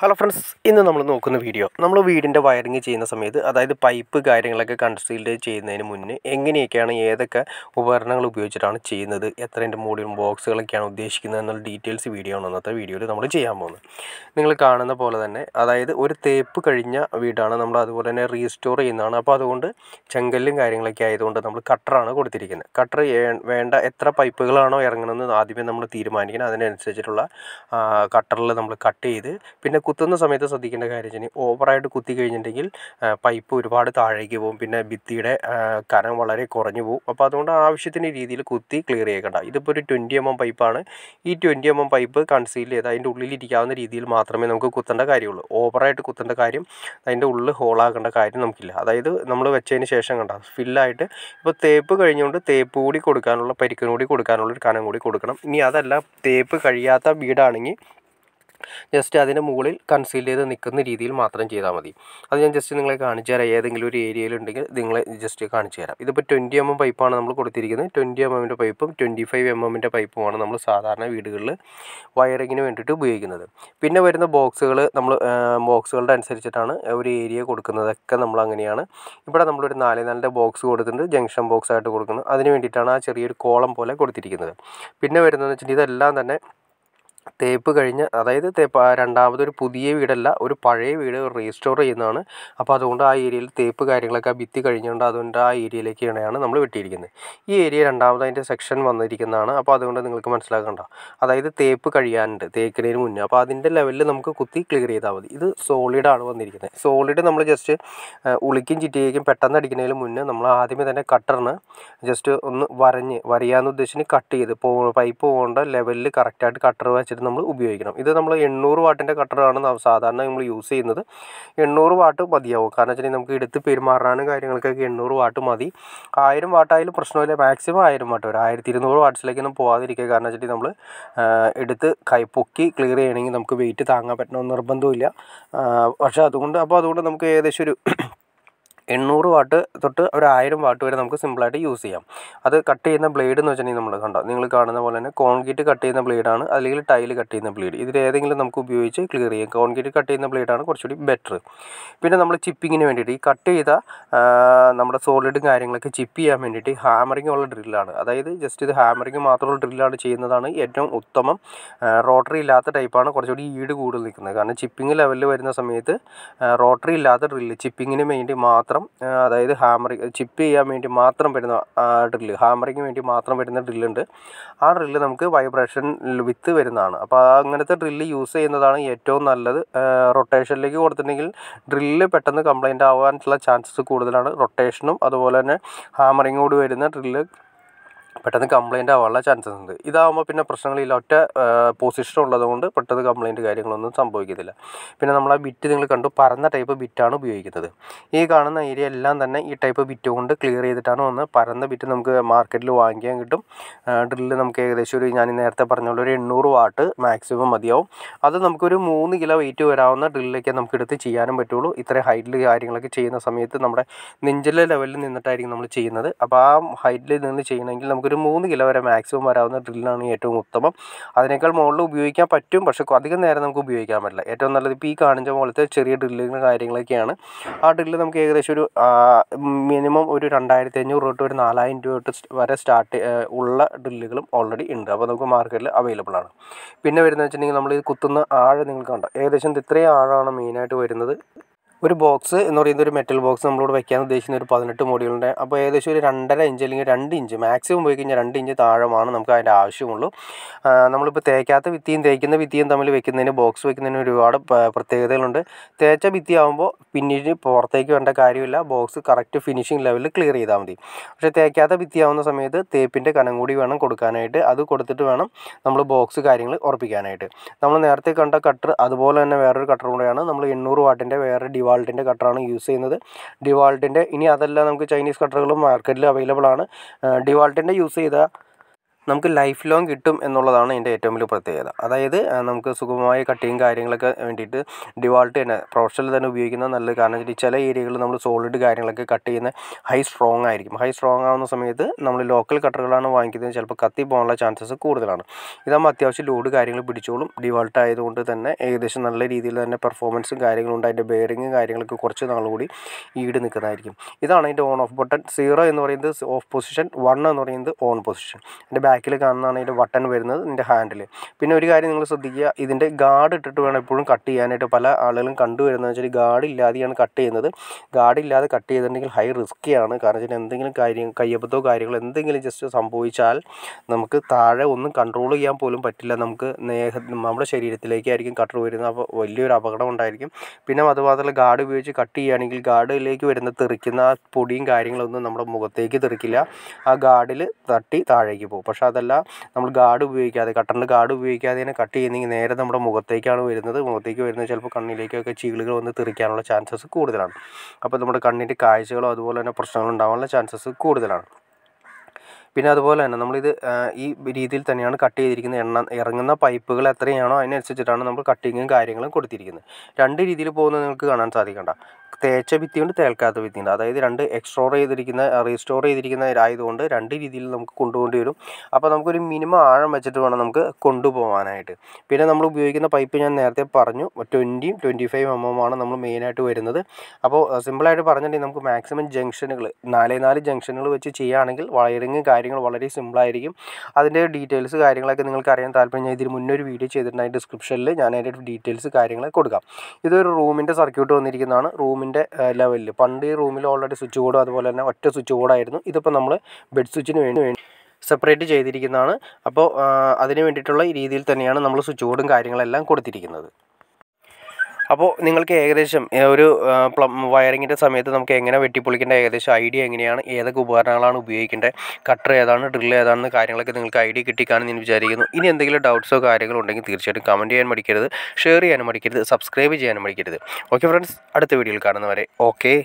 Hello friends, ഇന്ന് നമ്മൾ നോക്കുന്ന വീഡിയോ നമ്മൾ വീടിൻ്റെ വയറിങ് ചെയ്യുന്ന സമയത്ത്, അതായത് പൈപ്പ് കാര്യങ്ങളൊക്കെ കൺസീൽഡ് ചെയ്യുന്നതിന് മുന്നേ എങ്ങനെയൊക്കെയാണ് ഏതൊക്കെ ഉപകരണങ്ങൾ ഉപയോഗിച്ചിട്ടാണ് ചെയ്യുന്നത്, എത്രേൻ്റെ മോഡലും ബോക്സുകളൊക്കെയാണ് ഉദ്ദേശിക്കുന്നത് എന്നുള്ള ഡീറ്റെയിൽസ് വീഡിയോ ആണ് ഇന്നത്തെ വീഡിയോയിൽ നമ്മൾ ചെയ്യാൻ പോകുന്നത്. നിങ്ങൾ കാണുന്ന പോലെ തന്നെ, അതായത് ഒരു തേപ്പ് കഴിഞ്ഞ വീടാണ്, നമ്മൾ അതുപോലെ തന്നെ റീസ്റ്റോർ ചെയ്യുന്നതാണ്. അപ്പോൾ അതുകൊണ്ട് ചെങ്കല്ലും കാര്യങ്ങളൊക്കെ ആയതുകൊണ്ട് നമ്മൾ കട്ടറാണ് കൊടുത്തിരിക്കുന്നത്. കട്ടർ വേണ്ട എത്ര പൈപ്പുകളാണോ ഇറങ്ങണമെന്ന് ആദ്യമേ നമ്മൾ തീരുമാനിക്കണം. അതിനനുസരിച്ചിട്ടുള്ള കട്ടറിൽ നമ്മൾ കട്ട് ചെയ്ത്, പിന്നെ കുത്തുന്ന സമയത്ത് ശ്രദ്ധിക്കേണ്ട കാര്യം വെച്ചാൽ ഓവറായിട്ട് കുത്തി കഴിഞ്ഞിട്ടുണ്ടെങ്കിൽ പൈപ്പ് ഒരുപാട് താഴേക്ക് പോകും, പിന്നെ ഭിത്തിയുടെ കനം വളരെ കുറഞ്ഞു പോകും. അപ്പോൾ അതുകൊണ്ട് ആവശ്യത്തിന് രീതിയിൽ കുത്തി ക്ലിയർ ചെയ്യേണ്ട. ഇതിപ്പോൾ ഒരു 20 mm പൈപ്പാണ്. ഈ 20 mm പൈപ്പ് കൺസീൽ ചെയ്ത് അതിൻ്റെ ഉള്ളിലിരിക്കാവുന്ന രീതിയിൽ മാത്രമേ നമുക്ക് കുത്തേണ്ട കാര്യമുള്ളൂ. ഓവറായിട്ട് കുത്തേണ്ട കാര്യം, അതിൻ്റെ ഉള്ളിൽ ഹോളാക്കേണ്ട കാര്യം നമുക്കില്ല. അതായത് നമ്മൾ വെച്ചതിന് ശേഷം കണ്ട ഫില്ലായിട്ട് ഇപ്പോൾ തേപ്പ് കഴിഞ്ഞുകൊണ്ട് തേപ്പ് കൂടി കൊടുക്കാനുള്ള, പരിക്കിന് കൂടി കൊടുക്കാനുള്ള ഒരു കനം കൂടി കൊടുക്കണം. ഇനി അതല്ല, തേപ്പ് കഴിയാത്ത വീടാണെങ്കിൽ ജസ്റ്റ് അതിൻ്റെ മുകളിൽ കൺസീൽ ചെയ്ത് നിൽക്കുന്ന രീതിയിൽ മാത്രം ചെയ്താൽ മതി. അത് ഞാൻ ജസ്റ്റ് നിങ്ങളെ കാണിച്ചു തരാം. ഏതെങ്കിലും ഒരു ഏരിയയിലുണ്ടെങ്കിൽ നിങ്ങളെ ജസ്റ്റ് കാണിച്ചു തരാം. ഇതിപ്പോൾ 20 mm പൈപ്പാണ് നമ്മൾ കൊടുത്തിരിക്കുന്നത്. 20 mm പൈപ്പും 25 mm പൈപ്പുമാണ് നമ്മൾ സാധാരണ വീടുകളിൽ വയറിങ്ങിന് വേണ്ടിയിട്ട് ഉപയോഗിക്കുന്നത്. പിന്നെ വരുന്ന ബോക്സുകൾ നമ്മൾ ബോക്സുകളുടെ അനുസരിച്ചിട്ടാണ് ഒരു ഏരിയ കൊടുക്കുന്നതൊക്കെ നമ്മൾ അങ്ങനെയാണ്. ഇവിടെ നമ്മളൊരു 4x4 ബോക്സ് കൊടുത്തിട്ടുണ്ട്, ജംഗ്ഷൻ ബോക്സ് ആയിട്ട് കൊടുക്കുന്നത്. അതിന് വേണ്ടിയിട്ടാണ് ആ ചെറിയൊരു കോളം പോലെ കൊടുത്തിരിക്കുന്നത്. പിന്നെ വരുന്നതെന്ന് വെച്ചിട്ടുണ്ടെങ്കിൽ ഇതെല്ലാം തന്നെ തേപ്പ് കഴിഞ്ഞ്, അതായത് രണ്ടാമതൊരു പുതിയ വീടല്ല, ഒരു പഴയ വീട് റീസ്റ്റോർ ചെയ്യുന്നതാണ്. അപ്പോൾ അതുകൊണ്ട് ആ ഏരിയയിൽ തേപ്പ് കാര്യങ്ങളൊക്കെ ഭിത്തി കഴിഞ്ഞുകൊണ്ട് അതുകൊണ്ട് ആ ഏരിയയിലേക്കാണ് നമ്മൾ വെട്ടിയിരിക്കുന്നത്. ഈ ഏരിയ രണ്ടാമത് അതിൻ്റെ സെക്ഷൻ വന്നിരിക്കുന്നതാണ്. അപ്പോൾ അതുകൊണ്ട് നിങ്ങൾക്ക് മനസ്സിലാക്കണ്ട, അതായത് തേപ്പ് കഴിയാനുണ്ട് തേക്കുന്നതിന് മുന്നേ. അപ്പോൾ അതിൻ്റെ ലെവലിൽ നമുക്ക് കുത്തി ക്ലിയർ ചെയ്താൽ മതി. ഇത് സോളിഡാണ് വന്നിരിക്കുന്നത്. സോളിഡ് നമ്മൾ ജസ്റ്റ് ഉളിക്കും ചിറ്റിയേക്കും പെട്ടെന്ന് അടിക്കുന്നതിന് മുന്നേ നമ്മൾ ആദ്യമേ തന്നെ കട്ടറിന് ജസ്റ്റ് ഒന്ന് വരയാന്ന് ഉദ്ദേശിച്ച് കട്ട് ചെയ്ത് പൈപ്പ് പോകേണ്ട ലെവലിൽ കറക്റ്റായിട്ട് കട്ടർ വെച്ചിട്ട് നമ്മൾ ഉപയോഗിക്കണം. ഇത് നമ്മൾ 800 വാട്ടിൻ്റെ കട്ടറാണ് സാധാരണ നമ്മൾ യൂസ് ചെയ്യുന്നത്. 800 വാട്ട് മതിയാവും. കാരണം വെച്ചിട്ടുണ്ടെങ്കിൽ നമുക്ക് എടുത്ത് പെരുമാറാനും കാര്യങ്ങൾക്കൊക്കെ 800 വാട്ട് മതി. 1000 വാട്ടായാലും പ്രശ്നമില്ല. മാക്സിമം 1000 വാട്ട് വരെ, 1200 വാട്ട്സിലേക്കൊന്നും പോകാതിരിക്കുക. കാരണം വെച്ചിട്ടുണ്ടെങ്കിൽ നമ്മൾ എടുത്ത് പൊക്കി ക്ലിയർ ചെയ്യണമെങ്കിൽ നമുക്ക് വെയിറ്റ് താങ്ങാൻ പറ്റണമെന്ന് നിർബന്ധമില്ല. പക്ഷേ അതുകൊണ്ട് നമുക്ക് ഏകദേശം ഒരു 800 വാട്ട് തൊട്ട് ഒരു 1000 വാട്ട് വരെ നമുക്ക് സിമ്പിളായിട്ട് യൂസ് ചെയ്യാം. അത് കട്ട് ചെയ്യുന്ന ബ്ലേഡ് എന്ന് വെച്ചിട്ടുണ്ടെങ്കിൽ നമ്മൾ കണ്ടോ, നിങ്ങൾ കാണുന്ന പോലെ തന്നെ കോൺക്രീറ്റ് കട്ട് ചെയ്യുന്ന ബ്ലേഡാണ്, അല്ലെങ്കിൽ ടൈല് കട്ട് ചെയ്യുന്ന ബ്ലേഡ്. ഇതിലേതെങ്കിലും നമുക്ക് ഉപയോഗിച്ച് ക്ലിയർ ചെയ്യാം. കോൺക്രീറ്റ് കട്ട് ചെയ്യുന്ന ബ്ലേഡാണ് കുറച്ചുകൂടി ബെറ്റർ. പിന്നെ നമ്മൾ ചിപ്പിങ്ങിന് വേണ്ടിയിട്ട് ഈ കട്ട് ചെയ്ത നമ്മുടെ സോളിഡും കാര്യങ്ങളൊക്കെ ചിപ്പ് ചെയ്യാൻ വേണ്ടിയിട്ട് ഹാമറിങ് ഉള്ള ഡ്രില്ലാണ്. അതായത് ജസ്റ്റ് ഇത് ഹാമറിങ് മാത്രമുള്ള ഡ്രില്ലാണ് ചെയ്യുന്നതാണ് ഏറ്റവും ഉത്തമം. റോട്ടറി ഇല്ലാത്ത ടൈപ്പാണ് കുറച്ചുകൂടി ഈട് കൂടുതൽ നിൽക്കുന്നത്. കാരണം ചിപ്പിങ് ലെവലിൽ വരുന്ന സമയത്ത് റോട്ടറി ഇല്ലാത്ത ഡ്രില്ല് ചിപ്പിങ്ങിന് വേണ്ടി മാത്രം, അതായത് ചിപ്പ് ചെയ്യാൻ വേണ്ടി മാത്രം വരുന്ന ഡ്രില്ല്, ഹാമറിങ്ങിന് വേണ്ടി മാത്രം വരുന്ന ഡ്രില്ലുണ്ട്. ആ ഡ്രില്ല് നമുക്ക് വൈബ്രേഷൻ വിത്ത് വരുന്നതാണ്. അപ്പോൾ അങ്ങനത്തെ ഡ്രില്ല് യൂസ് ചെയ്യുന്നതാണ് ഏറ്റവും നല്ലത്. റൊട്ടേഷനിലേക്ക് കൊടുത്തിട്ടുണ്ടെങ്കിൽ ഡ്രില്ല് പെട്ടെന്ന് കംപ്ലൈൻറ്റ് ആവാനുള്ള ചാൻസസ് കൂടുതലാണ്. റൊട്ടേഷനും അതുപോലെ തന്നെ ഹാമറിങ്ങോട് വരുന്ന ഡ്രില്ല് പെട്ടെന്ന് കംപ്ലൈൻറ്റ് ആവാനുള്ള ചാൻസസ് ഉണ്ട്. ഇതാകുമ്പോൾ പിന്നെ പ്രശ്നങ്ങളില്ല, ഒറ്റ പൊസിഷൻ ഉള്ളതുകൊണ്ട് പെട്ടെന്ന് കംപ്ലൈൻറ്റ് കാര്യങ്ങളൊന്നും സംഭവിക്കത്തില്ല. പിന്നെ നമ്മൾ ആ ബിറ്റ് നിങ്ങൾ കണ്ടു, പരന്ന ടൈപ്പ് ബിറ്റാണ് ഉപയോഗിക്കുന്നത്. ഈ കാണുന്ന ഏരിയ എല്ലാം തന്നെ ഈ ടൈപ്പ് ബിറ്റ് കൊണ്ട് ക്ലിയർ ചെയ്തിട്ടാണ് വന്നത്. പരന്ന ബിറ്റ് നമുക്ക് മാർക്കറ്റിൽ വാങ്ങിക്കാൻ കിട്ടും. ഡ്രില്ല് നമുക്ക് ഏകദേശം ഒരു, ഞാൻ നേരത്തെ പറഞ്ഞ ഒരു 800 വാട്ട് മാക്സിമം മതിയാവും. അത് നമുക്കൊരു 3 കിലോ വെയിറ്റ് വരാവുന്ന ഡ്രില്ലിലേക്ക് നമുക്ക് എടുത്ത് ചെയ്യാനും പറ്റുള്ളൂ. ഇത്രയും ഹൈറ്റിൽ കാര്യങ്ങളൊക്കെ ചെയ്യുന്ന സമയത്ത് നമ്മുടെ നെഞ്ചിലെ ലെവലിൽ നിന്നിട്ടായിരിക്കും നമ്മൾ ചെയ്യുന്നത്. അപ്പോൾ ആ ഹൈറ്റിൽ നിന്ന് ചെയ്യണമെങ്കിൽ നമുക്കൊരു 3 കിലോ വരെ മാക്സിമം വരാവുന്ന ഡ്രില്ലാണ് ഏറ്റവും ഉത്തമം. അതിനേക്കാൾ മുകളിൽ ഉപയോഗിക്കാൻ പറ്റും, പക്ഷേ അധികം നേരം നമുക്ക് ഉപയോഗിക്കാൻ പറ്റില്ല. ഏറ്റവും നല്ലത് ഇപ്പോൾ ഈ കാണിച്ച പോലത്തെ ചെറിയ ഡ്രില്ലുകൾ കാര്യങ്ങളൊക്കെയാണ്. ആ ഡ്രില്ല് നമുക്ക് ഏകദേശം ഒരു മിനിമം ഒരു 2500 തൊട്ട് ഒരു 4000 രൂപ തൊട്ട് വരെ സ്റ്റാർട്ട് ഉള്ള ഡ്രില്ലുകളും ഓൾറെഡി ഉണ്ട്. അപ്പോൾ നമുക്ക് മാർക്കറ്റിൽ അവൈലബിൾ ആണ്. പിന്നെ വരുന്നത് വെച്ചിട്ടുണ്ടെങ്കിൽ നമ്മൾ ഇത് കുത്തുന്ന ആഴം നിങ്ങൾ കണ്ടോ, ഏകദേശം ഇത്രയും ആഴമാണ് മെയിനായിട്ട് വരുന്നത്. ഒരു ബോക്സ് എന്ന് പറയുന്നത്, ഒരു മെറ്റൽ ബോക്സ് നമ്മളോട് വയ്ക്കാൻ ഉദ്ദേശിക്കുന്ന ഒരു 18 മോഡുകളുടെ, അപ്പോൾ ഏകദേശം ഒരു 2.5 ഇഞ്ച് അല്ലെങ്കിൽ 2 ഇഞ്ച് മാക്സിമം പോയി കഴിഞ്ഞാൽ 2 ഇഞ്ച് താഴമാണ് നമുക്ക് അതിൻ്റെ ആവശ്യമുള്ളൂ. നമ്മളിപ്പോൾ തേക്കാത്ത ഭിത്തിയും തേക്കുന്ന ഭിത്തിയും തമ്മിൽ വെക്കുന്നതിന്, ബോക്സ് വെക്കുന്നതിന് ഒരുപാട് പ്രത്യേകതകളുണ്ട്. തേച്ച ഭിത്തി ആകുമ്പോൾ പിന്നീട് പുറത്തേക്ക് വേണ്ട കാര്യമില്ല, ബോക്സ് കറക്റ്റ് ഫിനിഷിംഗ് ലെവലിൽ ക്ലിയർ ചെയ്താൽ മതി. പക്ഷേ തേക്കാത്ത ഭിത്തി ആവുന്ന സമയത്ത് തേപ്പിൻ്റെ കനം കൂടി വേണം കൊടുക്കാനായിട്ട്. അത് കൊടുത്തിട്ട് വേണം നമ്മൾ ബോക്സ് കാര്യങ്ങൾ ഉറപ്പിക്കാനായിട്ട്. നമ്മൾ നേരത്തെ കണ്ട കട്ടർ അതുപോലെ തന്നെ വേറൊരു കട്ടർ കൂടെയാണ്, നമ്മൾ 800 വാട്ടിൻ്റെ വേറെ ഡിവാൾട്ടിൻ്റെ കട്ടറാണ് യൂസ് ചെയ്യുന്നത്. ഡിവാൾട്ടിൻ്റെ, ഇനി അതല്ല നമുക്ക് ചൈനീസ് കട്ടറുകളും മാർക്കറ്റിൽ അവൈലബിൾ ആണ്. ഡിവാൾട്ടിൻ്റെ യൂസ് ചെയ്ത നമുക്ക് ലൈഫ് ലോങ് കിട്ടും എന്നുള്ളതാണ് ഇതിൻ്റെ ഏറ്റവും വലിയ പ്രത്യേകത. അതായത് നമുക്ക് സുഗമമായ കട്ടിങ് കാര്യങ്ങളൊക്കെ വേണ്ടിയിട്ട് ഡിവാൾട്ട് തന്നെ പ്രൊഫഷണൽ തന്നെ ഉപയോഗിക്കുന്നത് നല്ലത്. കാരണം വെച്ചാൽ ചില ഏരിയകളിൽ നമ്മൾ സോളിഡ് കാര്യങ്ങളൊക്കെ കട്ട് ചെയ്യുന്ന ഹൈ സ്ട്രോങ് ആയിരിക്കും. ഹൈ സ്ട്രോങ് ആവുന്ന സമയത്ത് നമ്മൾ ലോക്കൽ കട്ടറുകളാണ് വാങ്ങിക്കുന്നത്, ചിലപ്പോൾ കത്തി പോകാനുള്ള ചാൻസസ് കൂടുതലാണ്. ഇതാകുമ്പോൾ അത്യാവശ്യം ലോഡ് കാര്യങ്ങൾ പിടിച്ചോളും. ഡിവാൾട്ട് ആയതുകൊണ്ട് തന്നെ ഏകദേശം നല്ല രീതിയിൽ തന്നെ പെർഫോമൻസും കാര്യങ്ങളുണ്ട്. അതിൻ്റെ ബെയറിങ്ങും കാര്യങ്ങളൊക്കെ കുറച്ച് നാൾ കൂടി ഈട് നിൽക്കുന്നതായിരിക്കും. ഇതാണ് അതിൻ്റെ ഓൺ ഓഫ് ബട്ടൺ. 0 എന്ന് പറയുന്നത് ഓഫ് പൊസിഷൻ, 1 എന്ന് പറയുന്നത് ഓൺ പൊസിഷൻ. അതിൻ്റെ ബാക്കിൽ കാണുന്നതാണ് ഇതിൻ്റെ ബട്ടൺ വരുന്നത്, ഇതിൻ്റെ ഹാൻഡിൽ. പിന്നെ ഒരു കാര്യം നിങ്ങൾ ശ്രദ്ധിക്കുക, ഇതിൻ്റെ ഗാർഡ് ഇട്ടിട്ട് വേണം എപ്പോഴും കട്ട് ചെയ്യാനായിട്ട്. പല ആളുകളും കണ്ടുവരുന്നത് വെച്ചാൽ ഗാർഡ് ഇല്ലാതെയാണ് കട്ട് ചെയ്യുന്നത്. ഗാർഡ് ഇല്ലാതെ കട്ട് ചെയ്തിട്ടുണ്ടെങ്കിൽ ഹൈ റിസ്ക്കിയാണ്. കാരണം വെച്ചാൽ എന്തെങ്കിലും കയ്യബദ്ധമോ കാര്യങ്ങളോ എന്തെങ്കിലും ജസ്റ്റ് സംഭവിച്ചാൽ നമുക്ക് താഴെ ഒന്നും കൺട്രോൾ ചെയ്യാൻ പോലും പറ്റില്ല. നമുക്ക് നമ്മുടെ ശരീരത്തിലേക്കായിരിക്കും കട്ടർ വരുന്നത്. അപ്പോൾ വലിയൊരു അപകടം ഉണ്ടായിരിക്കും. പിന്നെ അതുമാത്രമല്ല, ഗാർഡ് ഉപയോഗിച്ച് കട്ട് ചെയ്യുകയാണെങ്കിൽ ഗാർഡിലേക്ക് വരുന്ന തെറിക്കുന്ന ആ പൊടിയും കാര്യങ്ങളൊന്നും നമ്മുടെ മുഖത്തേക്ക് തെറിക്കില്ല. ആ ഗാർഡിൽ തട്ടി താഴേക്ക് പോകും. പക്ഷേ അതല്ല, നമ്മൾ ഗാർഡ് ഉപയോഗിക്കാതെ, കട്ടറിൻ്റെ ഗാർഡ് ഉപയോഗിക്കാതെ തന്നെ കട്ട് ചെയ്യുന്നെങ്കിൽ നേരെ നമ്മുടെ മുഖത്തേക്കാണ് വരുന്നത്. മുഖത്തേക്ക് വരുന്നത് ചിലപ്പോൾ കണ്ണിലേക്കൊക്കെ ചീളുകൾ വന്ന് തെറിക്കാനുള്ള ചാൻസസ് കൂടുതലാണ്. അപ്പോൾ നമ്മുടെ കണ്ണിൻ്റെ കാഴ്ചകളോ അതുപോലെ തന്നെ പ്രശ്നങ്ങൾ ഉണ്ടാകാനുള്ള ചാൻസസ് കൂടുതലാണ്. പിന്നെ അതുപോലെ തന്നെ നമ്മളിത് ഈ രീതിയിൽ തന്നെയാണ് കട്ട് ചെയ്തിരിക്കുന്നത്. ഇറങ്ങുന്ന പൈപ്പുകൾ എത്രയാണോ അതിനനുസരിച്ചിട്ടാണ് നമ്മൾ കട്ടിങ്ങും കാര്യങ്ങളും കൊടുത്തിരിക്കുന്നത്. 2 രീതിയിൽ പോകുന്നത് നിങ്ങൾക്ക് കാണാൻ സാധിക്കണ്ട. തേച്ച ഭിത്തിയുണ്ട്, തേൽക്കാത്ത ഭിത്തിയുണ്ട്. അതായത് 2 എക്സ്ട്രോർ ചെയ്തിരിക്കുന്ന റീസ്റ്റോർ ചെയ്തിരിക്കുന്ന ആയതുകൊണ്ട് 2 രീതിയിൽ നമുക്ക് കൊണ്ടുപോകേണ്ടി വരും. അപ്പോൾ നമുക്കൊരു മിനിമം ആഴം വെച്ചിട്ട് വേണം നമുക്ക് കൊണ്ടുപോകാനായിട്ട്. പിന്നെ നമ്മൾ ഉപയോഗിക്കുന്ന പൈപ്പ് ഞാൻ നേരത്തെ പറഞ്ഞു, 20-25 mm ആണ് നമ്മൾ മെയിനായിട്ട് വരുന്നത്. അപ്പോൾ സിമ്പിളായിട്ട് പറഞ്ഞിട്ടുണ്ടെങ്കിൽ നമുക്ക് മാക്സിമം ജംഗ്ഷനുകൾ 4 ജംഗ്ഷനുകൾ വെച്ച് ചെയ്യുകയാണെങ്കിൽ വയറിങ് കാര്യങ്ങൾ വളരെ സിമ്പിളായിരിക്കും. അതിൻ്റെ ഡീറ്റെയിൽസ് കാര്യങ്ങളൊക്കെ നിങ്ങൾക്ക് അറിയാൻ താല്പര്യം, ഞാൻ ഇതിന് മുന്നേ ഒരു വീഡിയോ ചെയ്തിട്ടുണ്ട്. അതിൻ്റെ ഡിസ്ക്രിപ്ഷനിൽ ഞാൻ അതിൻ്റെ ഡീറ്റെയിൽസ് കാര്യങ്ങളൊക്കെ കൊടുക്കാം. ഇതൊരു റൂമിൻ്റെ സർക്യൂട്ട് വന്നിരിക്കുന്നതാണ്. റൂമിൻ്റെ ലെവലിൽ പണ്ട് ഈ റൂമിൽ ഓൾറെഡി സ്വിച്ച് ബോർഡും അതുപോലെ തന്നെ ഒറ്റ സ്വിച്ച് ബോർഡായിരുന്നു. ഇതിപ്പോൾ നമ്മൾ ബെഡ് സ്വിച്ചിന് വേണ്ടി സെപ്പറേറ്റ് ചെയ്തിരിക്കുന്നതാണ്. അപ്പോൾ അതിന് വേണ്ടിയിട്ടുള്ള ഈ രീതിയിൽ തന്നെയാണ് നമ്മൾ സ്വിച്ച് ബോർഡും കാര്യങ്ങളെല്ലാം കൊടുത്തിരിക്കുന്നത്. അപ്പോൾ നിങ്ങൾക്ക് ഏകദേശം ഒരു വയറിങ്ങിൻ്റെ സമയത്ത് നമുക്ക് എങ്ങനെ വെട്ടിപ്പൊളിക്കേണ്ട ഏകദേശം ഐഡിയ എങ്ങനെയാണ്, ഏതൊക്കെ ഉപകരണങ്ങളാണ് ഉപയോഗിക്കേണ്ടത്, കട്ടർ ഏതാണ്, ഡ്രിൽ ഏതാണെന്ന് കാര്യങ്ങളൊക്കെ നിങ്ങൾക്ക് ഐഡിയ കിട്ടിക്കാണെന്ന് ഞാൻ വിചാരിക്കുന്നു. ഇനി എന്തെങ്കിലും ഡൗട്ട്സോ കാര്യങ്ങളോ ഉണ്ടെങ്കിൽ തീർച്ചയായിട്ടും കമൻറ്റ് ചെയ്യാൻ മടിക്കരുത്, ഷെയർ ചെയ്യാനും മടിക്കരുത്, സബ്സ്ക്രൈബ് ചെയ്യാനും മടിക്കരുത്. ഓക്കെ ഫ്രണ്ട്സ്, അടുത്ത വീഡിയോയിൽ കാണുന്നവരെ ഓക്കെ.